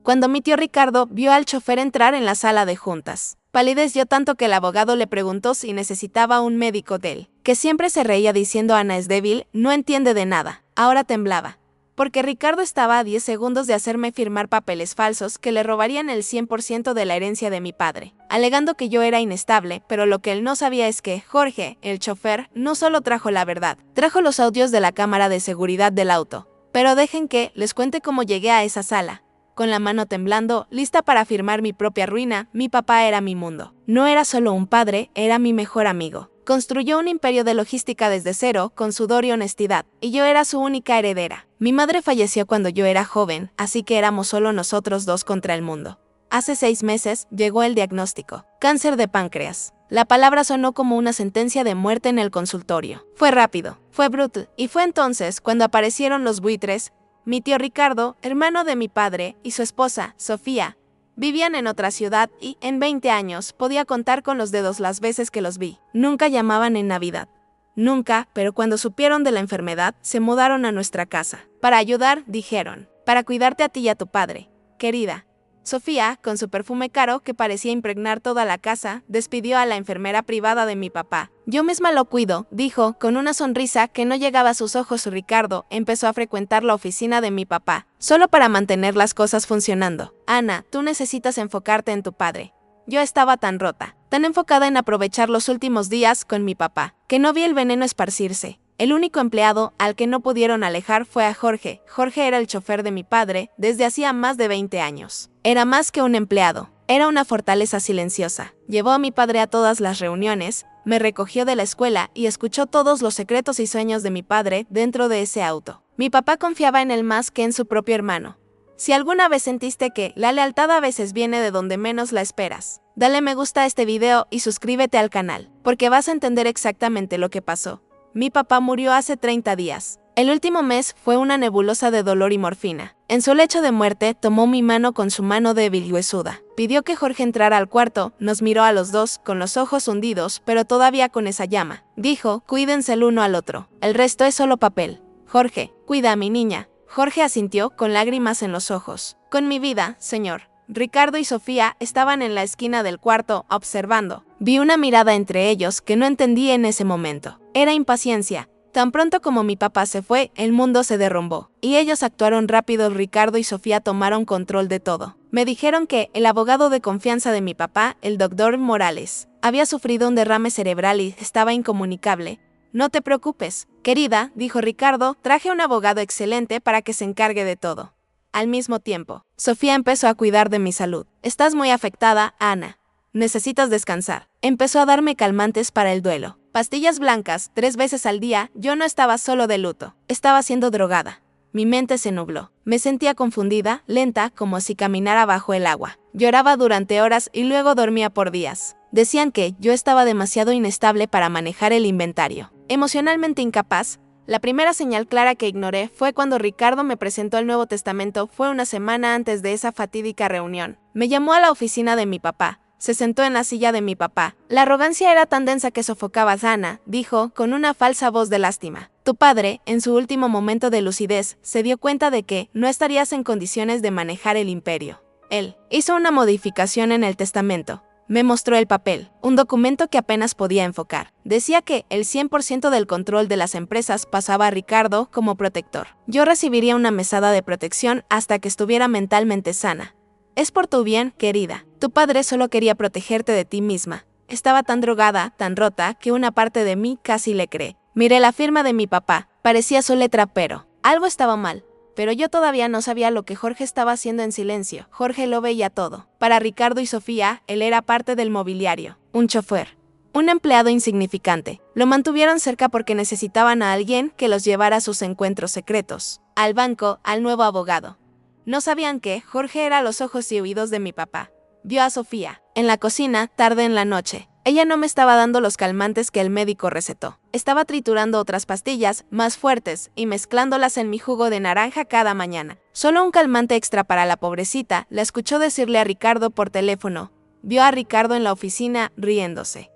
cuando mi tío Ricardo vio al chofer entrar en la sala de juntas. Palideció tanto que el abogado le preguntó si necesitaba un médico de él, que siempre se reía diciendo Ana es débil, no entiende de nada. Ahora temblaba, porque Ricardo estaba a 10 segundos de hacerme firmar papeles falsos que le robarían el 100% de la herencia de mi padre, alegando que yo era inestable, pero lo que él no sabía es que Jorge, el chofer, no solo trajo la verdad, trajo los audios de la cámara de seguridad del auto. Pero dejen que les cuente cómo llegué a esa sala. Con la mano temblando, lista para firmar mi propia ruina, mi papá era mi mundo. No era solo un padre, era mi mejor amigo. Construyó un imperio de logística desde cero, con sudor y honestidad, y yo era su única heredera. Mi madre falleció cuando yo era joven, así que éramos solo nosotros dos contra el mundo. Hace 6 meses llegó el diagnóstico: cáncer de páncreas. La palabra sonó como una sentencia de muerte en el consultorio. Fue rápido, fue brutal, y fue entonces cuando aparecieron los buitres. Mi tío Ricardo, hermano de mi padre, y su esposa, Sofía, vivían en otra ciudad y, en 20 años, podía contar con los dedos las veces que los vi. Nunca llamaban en Navidad. Nunca, pero cuando supieron de la enfermedad, se mudaron a nuestra casa. Para ayudar, dijeron, para cuidarte a ti y a tu padre, querida. Sofía, con su perfume caro que parecía impregnar toda la casa, despidió a la enfermera privada de mi papá. Yo misma lo cuido, dijo, con una sonrisa que no llegaba a sus ojos. Ricardo empezó a frecuentar la oficina de mi papá, solo para mantener las cosas funcionando. Ana, tú necesitas enfocarte en tu padre. Yo estaba tan rota, tan enfocada en aprovechar los últimos días con mi papá, que no vi el veneno esparcirse. El único empleado al que no pudieron alejar fue a Jorge. Jorge era el chofer de mi padre desde hacía más de 20 años. Era más que un empleado, era una fortaleza silenciosa. Llevó a mi padre a todas las reuniones, me recogió de la escuela y escuchó todos los secretos y sueños de mi padre dentro de ese auto. Mi papá confiaba en él más que en su propio hermano. Si alguna vez sentiste que la lealtad a veces viene de donde menos la esperas, dale me gusta a este video y suscríbete al canal, porque vas a entender exactamente lo que pasó. Mi papá murió hace 30 días. El último mes fue una nebulosa de dolor y morfina. En su lecho de muerte, tomó mi mano con su mano débil y huesuda. Pidió que Jorge entrara al cuarto, nos miró a los dos, con los ojos hundidos, pero todavía con esa llama. Dijo, cuídense el uno al otro. El resto es solo papel. Jorge, cuida a mi niña. Jorge asintió, con lágrimas en los ojos. Con mi vida, señor. Ricardo y Sofía estaban en la esquina del cuarto, observando. Vi una mirada entre ellos que no entendí en ese momento. Era impaciencia. Tan pronto como mi papá se fue, el mundo se derrumbó. Y ellos actuaron rápido. Ricardo y Sofía tomaron control de todo. Me dijeron que el abogado de confianza de mi papá, el doctor Morales, había sufrido un derrame cerebral y estaba incomunicable. No te preocupes, querida, dijo Ricardo, traje un abogado excelente para que se encargue de todo. Al mismo tiempo, Sofía empezó a cuidar de mi salud. Estás muy afectada, Ana. Necesitas descansar. Empezó a darme calmantes para el duelo. Pastillas blancas, 3 veces al día. Yo no estaba solo de luto. Estaba siendo drogada. Mi mente se nubló. Me sentía confundida, lenta, como si caminara bajo el agua. Lloraba durante horas y luego dormía por días. Decían que yo estaba demasiado inestable para manejar el inventario. Emocionalmente incapaz. La primera señal clara que ignoré fue cuando Ricardo me presentó el Nuevo Testamento. Fue una semana antes de esa fatídica reunión. Me llamó a la oficina de mi papá. Se sentó en la silla de mi papá. La arrogancia era tan densa que sofocaba. Ana, dijo, con una falsa voz de lástima. Tu padre, en su último momento de lucidez, se dio cuenta de que no estarías en condiciones de manejar el imperio. Él hizo una modificación en el testamento. Me mostró el papel, un documento que apenas podía enfocar. Decía que el 100% del control de las empresas pasaba a Ricardo como protector. Yo recibiría una mesada de protección hasta que estuviera mentalmente sana. Es por tu bien, querida. Tu padre solo quería protegerte de ti misma. Estaba tan drogada, tan rota, que una parte de mí casi le cree. Miré la firma de mi papá. Parecía su letra, pero algo estaba mal. Pero yo todavía no sabía lo que Jorge estaba haciendo en silencio. Jorge lo veía todo. Para Ricardo y Sofía, él era parte del mobiliario. Un chofer. Un empleado insignificante. Lo mantuvieron cerca porque necesitaban a alguien que los llevara a sus encuentros secretos. Al banco, al nuevo abogado. No sabían que Jorge era los ojos y oídos de mi papá. Vio a Sofía en la cocina, tarde en la noche. Ella no me estaba dando los calmantes que el médico recetó. Estaba triturando otras pastillas, más fuertes, y mezclándolas en mi jugo de naranja cada mañana. Solo un calmante extra para la pobrecita, la escuchó decirle a Ricardo por teléfono. Vio a Ricardo en la oficina, riéndose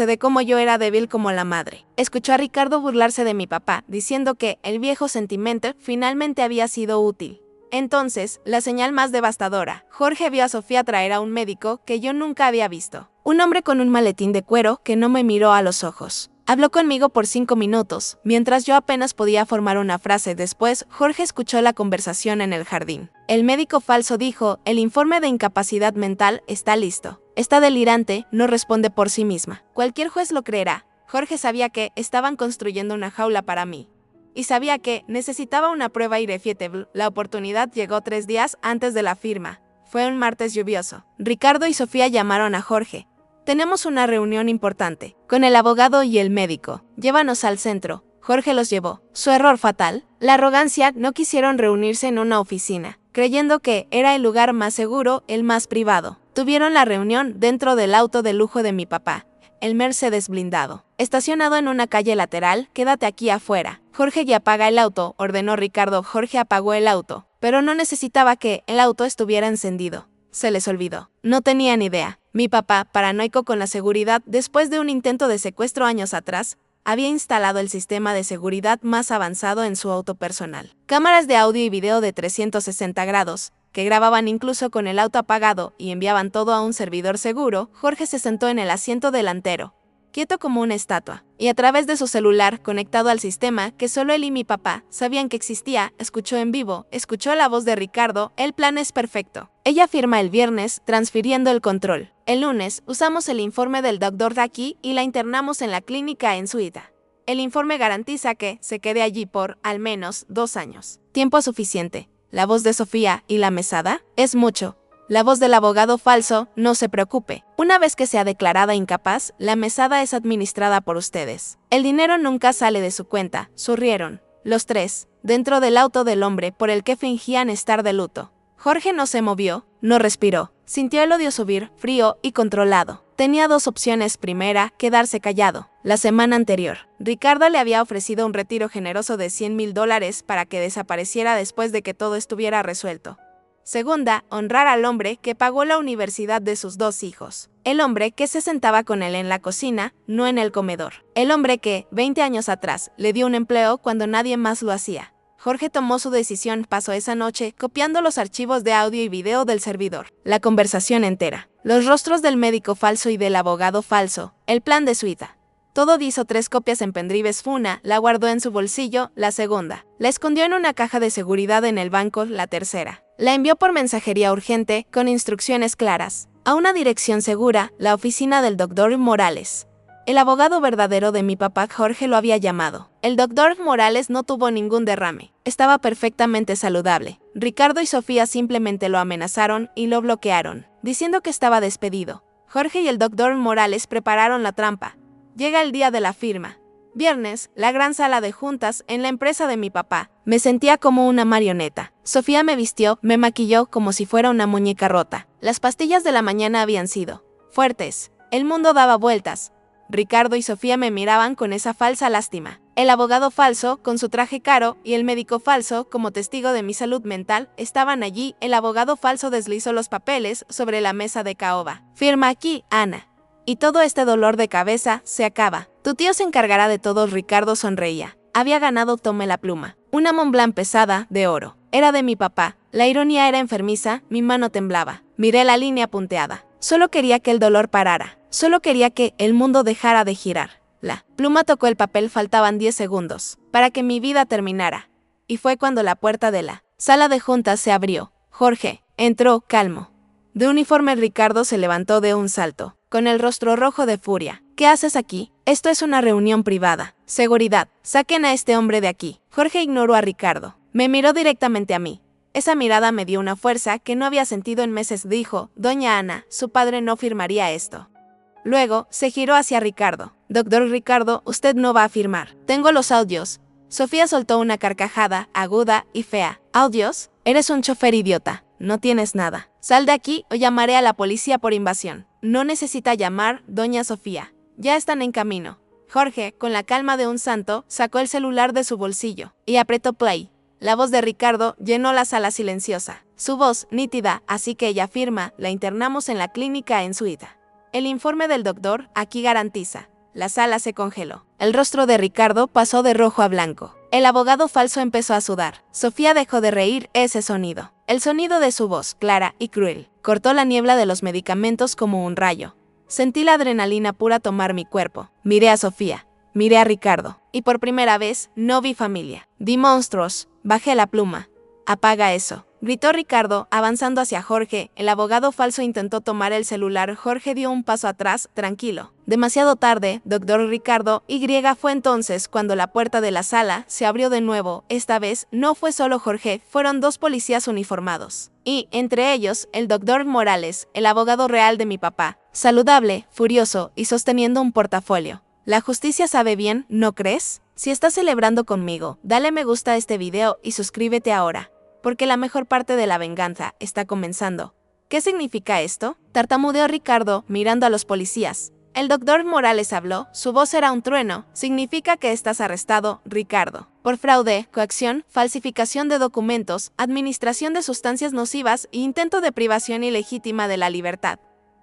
de cómo yo era débil como la madre. Escuchó a Ricardo burlarse de mi papá, diciendo que el viejo sentimiento finalmente había sido útil. Entonces, la señal más devastadora. Jorge vio a Sofía traer a un médico que yo nunca había visto. Un hombre con un maletín de cuero que no me miró a los ojos. Habló conmigo por 5 minutos, mientras yo apenas podía formar una frase. Después, Jorge escuchó la conversación en el jardín. El médico falso dijo, el informe de incapacidad mental está listo. Está delirante, no responde por sí misma. Cualquier juez lo creerá. Jorge sabía que estaban construyendo una jaula para mí. Y sabía que necesitaba una prueba irrefutable. La oportunidad llegó 3 días antes de la firma. Fue un martes lluvioso. Ricardo y Sofía llamaron a Jorge. Tenemos una reunión importante, con el abogado y el médico. Llévanos al centro. Jorge los llevó. Su error fatal, la arrogancia, no quisieron reunirse en una oficina, creyendo que era el lugar más seguro, el más privado. Tuvieron la reunión dentro del auto de lujo de mi papá, el Mercedes blindado, estacionado en una calle lateral. Quédate aquí afuera. Jorge, ya apaga el auto, ordenó Ricardo. Jorge apagó el auto, pero no necesitaba que el auto estuviera encendido. Se les olvidó. No tenían idea. Mi papá, paranoico con la seguridad después de un intento de secuestro años atrás, había instalado el sistema de seguridad más avanzado en su auto personal. Cámaras de audio y video de 360 grados, que grababan incluso con el auto apagado y enviaban todo a un servidor seguro. Jorge se sentó en el asiento delantero, quieto como una estatua, y a través de su celular conectado al sistema que solo él y mi papá sabían que existía, escuchó en vivo, escuchó la voz de Ricardo. El plan es perfecto. Ella firma el viernes, transfiriendo el control. El lunes, usamos el informe del doctor de aquí y la internamos en la clínica en Suiza. El informe garantiza que se quede allí por, al menos, 2 años. Tiempo suficiente. La voz de Sofía y la mesada, es mucho. La voz del abogado falso, no se preocupe. Una vez que sea declarada incapaz, la mesada es administrada por ustedes. El dinero nunca sale de su cuenta. Sonrieron, los tres, dentro del auto del hombre por el que fingían estar de luto. Jorge no se movió, no respiró. Sintió el odio subir, frío y controlado. Tenía 2 opciones. Primera, quedarse callado. La semana anterior, Ricardo le había ofrecido un retiro generoso de $100,000 para que desapareciera después de que todo estuviera resuelto. Segunda, honrar al hombre que pagó la universidad de sus 2 hijos. El hombre que se sentaba con él en la cocina, no en el comedor. El hombre que, 20 años atrás, le dio un empleo cuando nadie más lo hacía. Jorge tomó su decisión. Pasó esa noche copiando los archivos de audio y video del servidor. La conversación entera. Los rostros del médico falso y del abogado falso. El plan de Suiza. Todo. Hizo 3 copias en pendrives. Una la guardó en su bolsillo. La segunda la escondió en una caja de seguridad en el banco. La tercera la envió por mensajería urgente con instrucciones claras a una dirección segura, la oficina del doctor Morales. El abogado verdadero de mi papá. Jorge lo había llamado. El doctor Morales no tuvo ningún derrame. Estaba perfectamente saludable. Ricardo y Sofía simplemente lo amenazaron y lo bloquearon, diciendo que estaba despedido. Jorge y el doctor Morales prepararon la trampa. Llega el día de la firma. Viernes, la gran sala de juntas en la empresa de mi papá. Me sentía como una marioneta. Sofía me vistió, me maquilló como si fuera una muñeca rota. Las pastillas de la mañana habían sido fuertes. El mundo daba vueltas. Ricardo y Sofía me miraban con esa falsa lástima. El abogado falso, con su traje caro, y el médico falso, como testigo de mi salud mental, estaban allí. El abogado falso deslizó los papeles sobre la mesa de caoba. Firma aquí, Ana. Y todo este dolor de cabeza se acaba. Tu tío se encargará de todo. Ricardo sonreía. Había ganado. Tomé la pluma. Una Montblanc pesada, de oro. Era de mi papá. La ironía era enfermiza, mi mano temblaba. Miré la línea punteada. Solo quería que el dolor parara. Solo quería que el mundo dejara de girar. La pluma tocó el papel. Faltaban 10 segundos para que mi vida terminara. Y fue cuando la puerta de la sala de juntas se abrió. Jorge entró, calmo. De uniforme. Ricardo se levantó de un salto, con el rostro rojo de furia. ¿Qué haces aquí? Esto es una reunión privada. Seguridad, saquen a este hombre de aquí. Jorge ignoró a Ricardo. Me miró directamente a mí. Esa mirada me dio una fuerza que no había sentido en meses. Dijo, Doña Ana, su padre no firmaría esto. Luego, se giró hacia Ricardo. Doctor Ricardo, usted no va a firmar. Tengo los audios. Sofía soltó una carcajada, aguda y fea. ¿Audios? Eres un chofer idiota. No tienes nada. Sal de aquí o llamaré a la policía por invasión. No necesita llamar, doña Sofía. Ya están en camino. Jorge, con la calma de un santo, sacó el celular de su bolsillo y apretó play. La voz de Ricardo llenó la sala silenciosa. Su voz, nítida, así que ella firma, la internamos en la clínica en Suiza. El informe del doctor aquí garantiza. La sala se congeló. El rostro de Ricardo pasó de rojo a blanco. El abogado falso empezó a sudar. Sofía dejó de reír ese sonido. El sonido de su voz, clara y cruel, cortó la niebla de los medicamentos como un rayo. Sentí la adrenalina pura tomar mi cuerpo. Miré a Sofía, miré a Ricardo, y por primera vez no vi familia. Vi monstruos. Bajé la pluma. «Apaga eso», gritó Ricardo, avanzando hacia Jorge. El abogado falso intentó tomar el celular. Jorge dio un paso atrás, tranquilo. Demasiado tarde, doctor Ricardo Y. Fue entonces cuando la puerta de la sala se abrió de nuevo. Esta vez no fue solo Jorge, fueron 2 policías uniformados. Y, entre ellos, el doctor Morales, el abogado real de mi papá, saludable, furioso y sosteniendo un portafolio. La justicia sabe bien, ¿no crees? Si estás celebrando conmigo, dale me gusta a este video y suscríbete ahora, porque la mejor parte de la venganza está comenzando. ¿Qué significa esto?, tartamudeó Ricardo, mirando a los policías. El doctor Morales habló, su voz era un trueno. Significa que estás arrestado, Ricardo, por fraude, coacción, falsificación de documentos, administración de sustancias nocivas e intento de privación ilegítima de la libertad.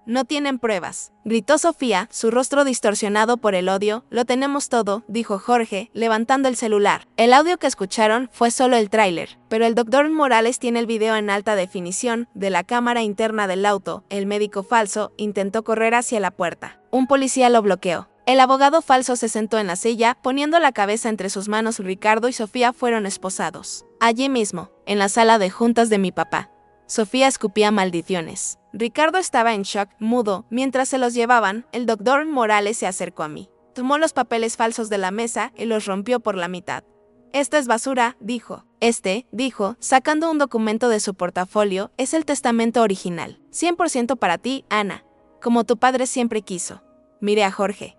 No tienen pruebas, gritó Sofía, su rostro distorsionado por el odio. Lo tenemos todo, dijo Jorge, levantando el celular. El audio que escucharon fue solo el tráiler, pero el doctor Morales tiene el video en alta definición de la cámara interna del auto. El médico falso intentó correr hacia la puerta. Un policía lo bloqueó. El abogado falso se sentó en la silla, poniendo la cabeza entre sus manos. Ricardo y Sofía fueron esposados. Allí mismo, en la sala de juntas de mi papá. Sofía escupía maldiciones. Ricardo estaba en shock, mudo. Mientras se los llevaban, el doctor Morales se acercó a mí. Tomó los papeles falsos de la mesa y los rompió por la mitad. «Esto es basura», dijo. Dijo, sacando un documento de su portafolio, «es el testamento original. 100% para ti, Ana. Como tu padre siempre quiso». Miré a Jorge.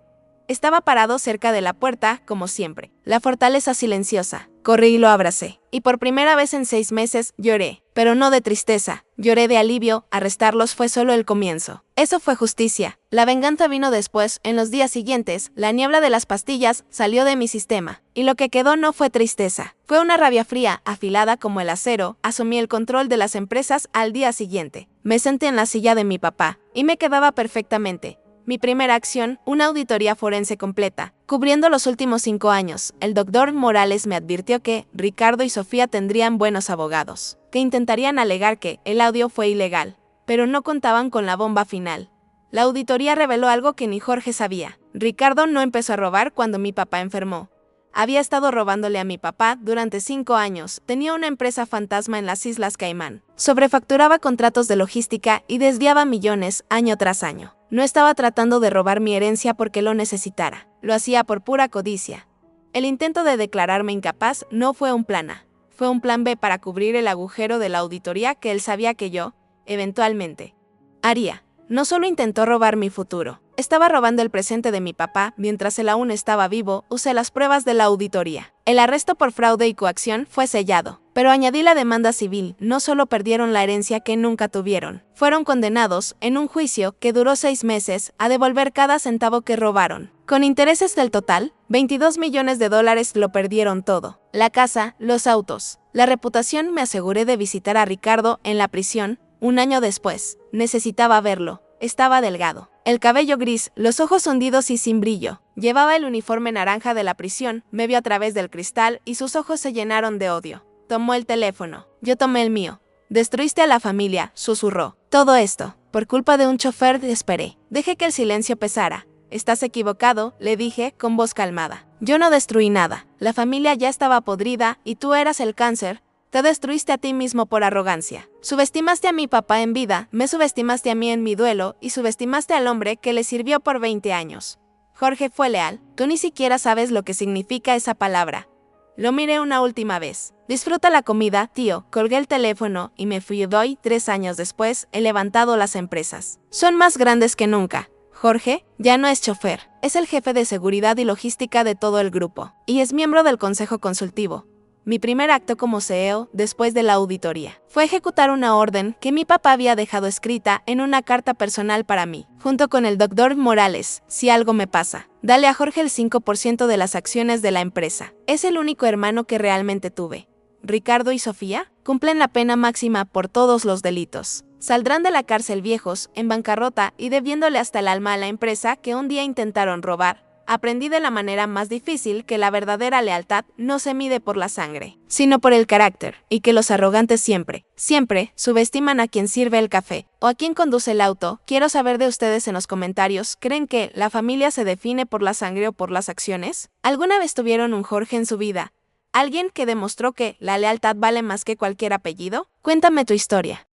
Estaba parado cerca de la puerta, como siempre. La fortaleza silenciosa. Corrí y lo abracé. Y por primera vez en 6 meses, lloré. Pero no de tristeza. Lloré de alivio. Arrestarlos fue solo el comienzo. Eso fue justicia. La venganza vino después. En los días siguientes, la niebla de las pastillas salió de mi sistema. Y lo que quedó no fue tristeza. Fue una rabia fría, afilada como el acero. Asumí el control de las empresas al día siguiente. Me senté en la silla de mi papá. Y me quedaba perfectamente. Mi primera acción, una auditoría forense completa, cubriendo los últimos 5 años. El doctor Morales me advirtió que Ricardo y Sofía tendrían buenos abogados, que intentarían alegar que el audio fue ilegal, pero no contaban con la bomba final. La auditoría reveló algo que ni Jorge sabía. Ricardo no empezó a robar cuando mi papá enfermó. Había estado robándole a mi papá durante 5 años. Tenía una empresa fantasma en las Islas Caimán. Sobrefacturaba contratos de logística y desviaba millones año tras año. No estaba tratando de robar mi herencia porque lo necesitara. Lo hacía por pura codicia. El intento de declararme incapaz no fue un plan A. Fue un plan B para cubrir el agujero de la auditoría que él sabía que yo, eventualmente, haría. No solo intentó robar mi futuro, estaba robando el presente de mi papá. Mientras él aún estaba vivo, usé las pruebas de la auditoría. El arresto por fraude y coacción fue sellado, pero añadí la demanda civil. No solo perdieron la herencia que nunca tuvieron, fueron condenados, en un juicio que duró 6 meses, a devolver cada centavo que robaron. Con intereses del total, $22 millones lo perdieron todo. La casa, los autos, la reputación. Me aseguré de visitar a Ricardo en la prisión. Un año después, necesitaba verlo. Estaba delgado, el cabello gris, los ojos hundidos y sin brillo. Llevaba el uniforme naranja de la prisión. Me vio a través del cristal y sus ojos se llenaron de odio. Tomó el teléfono. Yo tomé el mío. «Destruiste a la familia», susurró. «Todo esto, por culpa de un chofer». Esperé. Dejé que el silencio pesara. «Estás equivocado», le dije con voz calmada. «Yo no destruí nada. La familia ya estaba podrida y tú eras el cáncer. Te destruiste a ti mismo por arrogancia. Subestimaste a mi papá en vida, me subestimaste a mí en mi duelo y subestimaste al hombre que le sirvió por 20 años. Jorge fue leal. Tú ni siquiera sabes lo que significa esa palabra». Lo miré una última vez. «Disfruta la comida, tío». Colgué el teléfono y me fui. Hoy, 3 años después, he levantado las empresas. Son más grandes que nunca. Jorge ya no es chofer, es el jefe de seguridad y logística de todo el grupo, y es miembro del consejo consultivo. Mi primer acto como CEO, después de la auditoría, fue ejecutar una orden que mi papá había dejado escrita en una carta personal para mí, junto con el doctor Morales. «Si algo me pasa, dale a Jorge el 5% de las acciones de la empresa. Es el único hermano que realmente tuve». Ricardo y Sofía cumplen la pena máxima por todos los delitos. Saldrán de la cárcel viejos, en bancarrota y debiéndole hasta el alma a la empresa que un día intentaron robar. Aprendí de la manera más difícil que la verdadera lealtad no se mide por la sangre, sino por el carácter, y que los arrogantes siempre, siempre, subestiman a quien sirve el café o a quien conduce el auto. Quiero saber de ustedes en los comentarios, ¿creen que la familia se define por la sangre o por las acciones? ¿Alguna vez tuvieron un Jorge en su vida? ¿Alguien que demostró que la lealtad vale más que cualquier apellido? Cuéntame tu historia.